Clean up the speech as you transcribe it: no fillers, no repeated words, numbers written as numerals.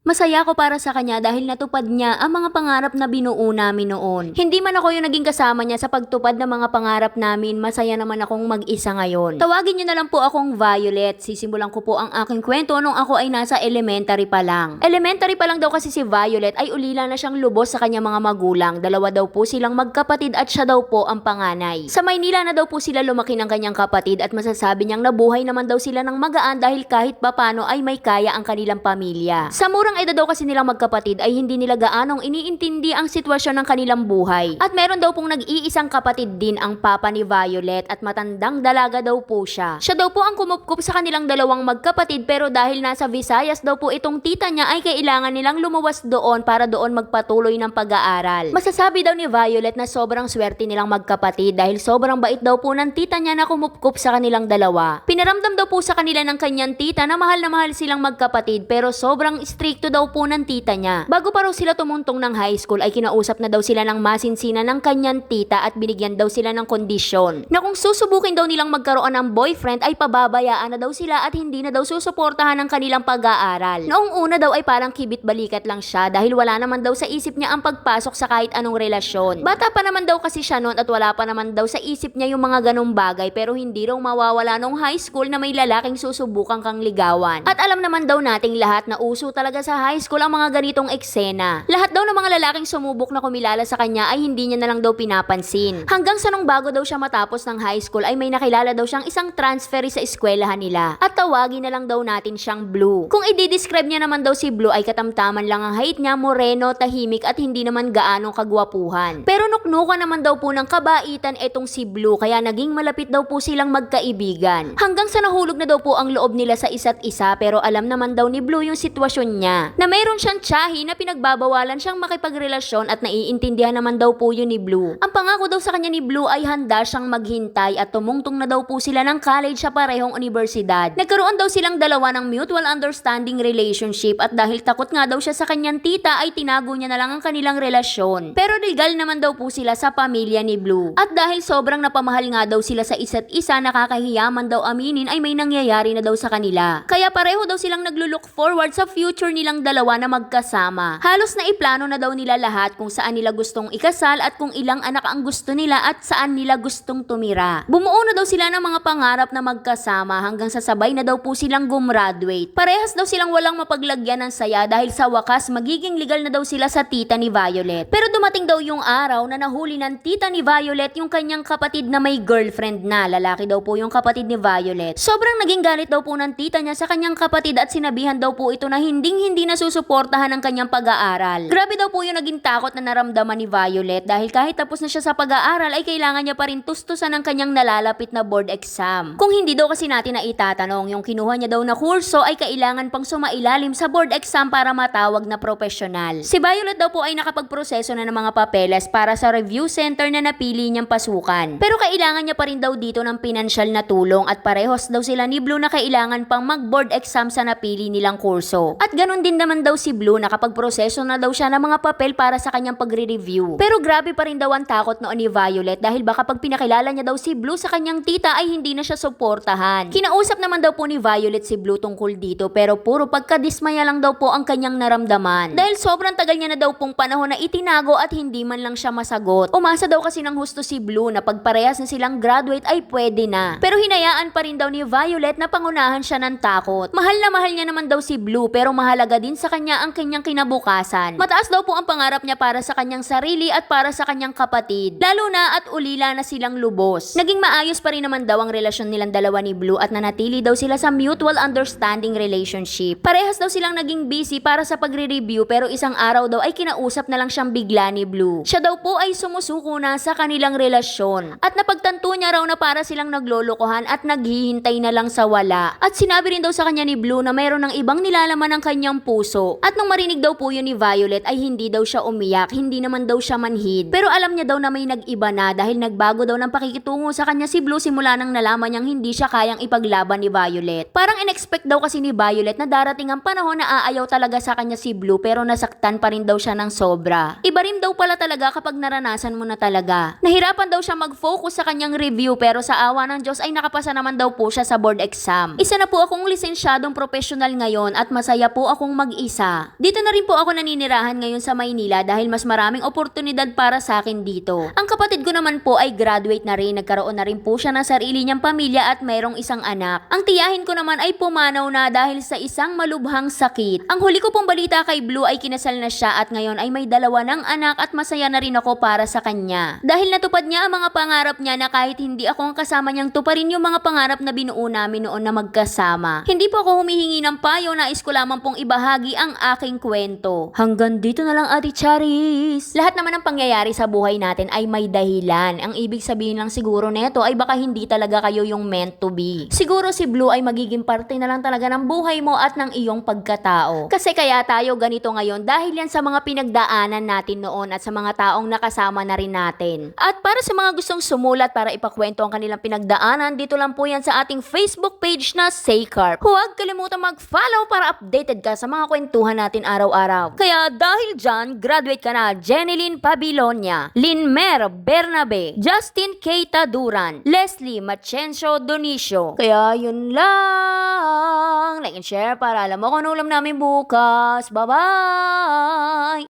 Masaya ako para sa kanya dahil natupad niya ang mga pangarap na binuo namin noon. Hindi man ako yung naging kasama niya sa pagtupad ng mga pangarap namin, masaya naman akong mag-isa ngayon. Tawagin niyo na lang po akong Violet. Sisimulan ko po ang aking kwento nung ako ay nasa elementary pa lang. Elementary pa lang daw kasi si Violet ay ulila na siyang lubos sa kanyang mga magulang. Dalawa daw po silang magkapatid at siya daw po ang panganay. Sa Maynila na daw po sila lumaki ng kanyang kapatid at masasabi niyang nabuhay naman daw sila ng magaan dahil kahit papano ay may kaya ang kanilang pamilya. Sa murang edad daw kasi nilang magkapatid ay hindi nila gaanong iniintindi ang sitwasyon ng kanilang buhay. At meron daw pong nag-iisang kapatid din ang papa ni Violet at matandang dalaga daw po siya. Siya daw po ang kumupkup sa kanilang dalawang magkapatid pero dahil nasa Visayas daw po itong tita niya ay kailangan nilang lumuwas doon para doon magpatuloy ng pag-aaral. Masasabi daw ni Violet na sobrang swerte nilang magkapatid dahil sobrang bait daw po ng tita niya na kumupkup sa kanilang dalawa. Pinaramdam daw po sa kanila ng kanyang tita na mahal silang magkapatid pero sobrang strict daw po ng tita niya. Bago pa raw sila tumuntong ng high school ay kinausap na daw sila ng masinsinan ng kanyang tita at binigyan daw sila ng kondisyon na kung susubukin daw nilang magkaroon ng boyfriend ay pababayaan na daw sila at hindi na daw susuportahan ng kanilang pag-aaral. Noong una daw ay parang kibit-balikat lang siya dahil wala naman daw sa isip niya ang pagpasok sa kahit anong relasyon. Bata pa naman daw kasi siya noon at wala pa naman daw sa isip niya yung mga ganong bagay pero hindi raw mawawala nung high school na may lalaking susubukan kang ligawan. At alam naman daw nating lahat na uso talaga sa high school ang mga ganitong eksena. Lahat daw ng mga lalaking sumubok na kumilala sa kanya ay hindi niya na lang daw pinapansin. Hanggang sa nung bago daw siya matapos ng high school ay may nakilala daw siyang isang transferee sa eskwelahan nila. At tawagin na lang daw natin siyang Blue. Kung i-describe niya naman daw si Blue ay katamtaman lang ang height niya, moreno, tahimik at hindi naman gaanong kagwapuhan. Pero nuknukan naman daw po ng kabaitan etong si Blue kaya naging malapit daw po silang magkaibigan. Hanggang sa nahulog na daw po ang loob nila sa isa't isa pero alam naman daw ni Blue yung sitwasyon niya. Na mayroon siyang tiyahi na pinagbabawalan siyang makipagrelasyon at naiintindihan naman daw po yun ni Blue. Ang pangako daw sa kanya ni Blue ay handa siyang maghintay at tumungtong na daw po sila ng college sa parehong universidad. Nagkaroon daw silang dalawa ng mutual understanding relationship at dahil takot nga daw siya sa kanyang tita ay tinago niya na lang ang kanilang relasyon. Pero legal naman daw po sila sa pamilya ni Blue. At dahil sobrang napamahal nga daw sila sa isa't isa, nakakahiyaman daw aminin ay may nangyayari na daw sa kanila. Kaya pareho daw silang naglulook forward sa future nilang dalawa na magkasama. Halos na iplano na daw nila lahat kung saan nila gustong ikasal at kung ilang anak ang gusto nila at saan nila gustong tumira. Bumuo na daw sila ng mga pangarap na magkasama hanggang sa sabay na daw po silang gumraduate. Parehas daw silang walang mapaglagyan ng saya dahil sa wakas magiging legal na daw sila sa tita ni Violet. Pero dumating daw yung araw na nahuli ng tita ni Violet yung kanyang kapatid na may girlfriend na. Lalaki daw po yung kapatid ni Violet. Sobrang naging galit daw po ng tita niya sa kanyang kapatid at sinabihan daw po ito na hindi na susuportahan ang kanyang pag-aaral. Grabe daw po yung naging takot na naramdaman ni Violet dahil kahit tapos na siya sa pag-aaral ay kailangan niya pa rin tustusan ang kanyang nalalapit na board exam. Kung hindi daw kasi natin na itatanong, yung kinuha niya daw na kurso ay kailangan pang sumailalim sa board exam para matawag na profesional. Si Violet daw po ay nakapagproseso na ng mga papeles para sa review center na napili niyang pasukan. Pero kailangan niya pa rin daw dito ng pinansyal na tulong at parehos daw sila ni Blue na kailangan pang mag-board exam sa napili nilang kurso. At ganun din naman daw si Blue, nakapagproseso na daw siya ng mga papel para sa kanyang pagre-review. Pero grabe pa rin daw ang takot noon ni Violet dahil baka pag pinakilala niya daw si Blue sa kanyang tita ay hindi na siya suportahan. Kinausap naman daw po ni Violet si Blue tungkol dito pero puro pagkadismaya lang daw po ang kanyang naramdaman. Dahil sobrang tagal niya na daw pong panahon na itinago at hindi man lang siya masagot. Umasa daw kasi ng husto si Blue na pagparehas na silang graduate ay pwede na. Pero hinayaan pa rin daw ni Violet na pangunahan siya ng takot. Mahal na mahal niya naman daw si Blue pero mahalaga din sa kanya ang kanyang kinabukasan. Mataas daw po ang pangarap niya para sa kanyang sarili at para sa kanyang kapatid. Lalo na at ulila na silang lubos. Naging maayos pa rin naman daw ang relasyon nilang dalawa ni Blue at nanatili daw sila sa mutual understanding relationship. Parehas daw silang naging busy para sa pagre-review pero isang araw daw ay kinausap na lang siyang bigla ni Blue. Siya daw po ay sumusuko na sa kanilang relasyon. At napagtanto niya raw na para silang naglolokohan at naghihintay na lang sa wala. At sinabi rin daw sa kanya ni Blue na mayroon ng ibang nilalaman ng kanyang puso. At nung marinig daw po yun ni Violet ay hindi daw siya umiyak, hindi naman daw siya manhid. Pero alam niya daw na may nag-iba na dahil nagbago daw ng pakikitungo sa kanya si Blue simula nang nalaman niyang hindi siya kayang ipaglaban ni Violet. Parang in-expect daw kasi ni Violet na darating ang panahon na aayaw talaga sa kanya si Blue pero nasaktan pa rin daw siya ng sobra. Iba rin daw pala talaga kapag naranasan mo na talaga. Nahirapan daw siya mag-focus sa kanyang review pero sa awa ng Diyos ay nakapasa naman daw po siya sa board exam. Isa na po akong lisensyadong professional ngayon at masaya po akong akong mag-isa. Dito na rin po ako naninirahan ngayon sa Maynila dahil mas maraming oportunidad para sa akin dito. Ang kapatid ko naman po ay graduate na rin, nagkaroon na rin po siya ng sarili niyang pamilya at mayroong isang anak. Ang tiyahin ko naman ay pumanaw na dahil sa isang malubhang sakit. Ang huli ko pong balita kay Blue ay kinasal na siya at ngayon ay may dalawa ng anak at masaya na rin ako para sa kanya. Dahil natupad niya ang mga pangarap niya na kahit hindi ako ang kasama niyang tuparin yung mga pangarap na binuo namin noon na magkasama. Hindi po ako humihingi ng payo, nais ko lamang pong ibahagi ang aking kwento. Hanggang dito na lang, Ate Charis. Lahat naman ng pangyayari sa buhay natin ay may dahilan. Ang ibig sabihin lang siguro neto ay baka hindi talaga kayo yung meant to be. Siguro si Blue ay magiging parte na lang talaga ng buhay mo at ng iyong pagkatao. Kasi kaya tayo ganito ngayon dahil yan sa mga pinagdaanan natin noon at sa mga taong nakasama na rin natin. At para sa mga gustong sumulat para ipakwento ang kanilang pinagdaanan, dito lang po yan sa ating Facebook page na Saycarp. Huwag kalimutan mag-follow para updated ka sa mga kwentuhan natin araw-araw. Kaya dahil dyan, graduate ka na Jenilyn Pabilonia, Linmer Bernabe, Justin Keita Duran, Leslie Machencio Donicio. Kaya yun lang. Like and share para alam mo kung ano ulam namin bukas. Bye-bye!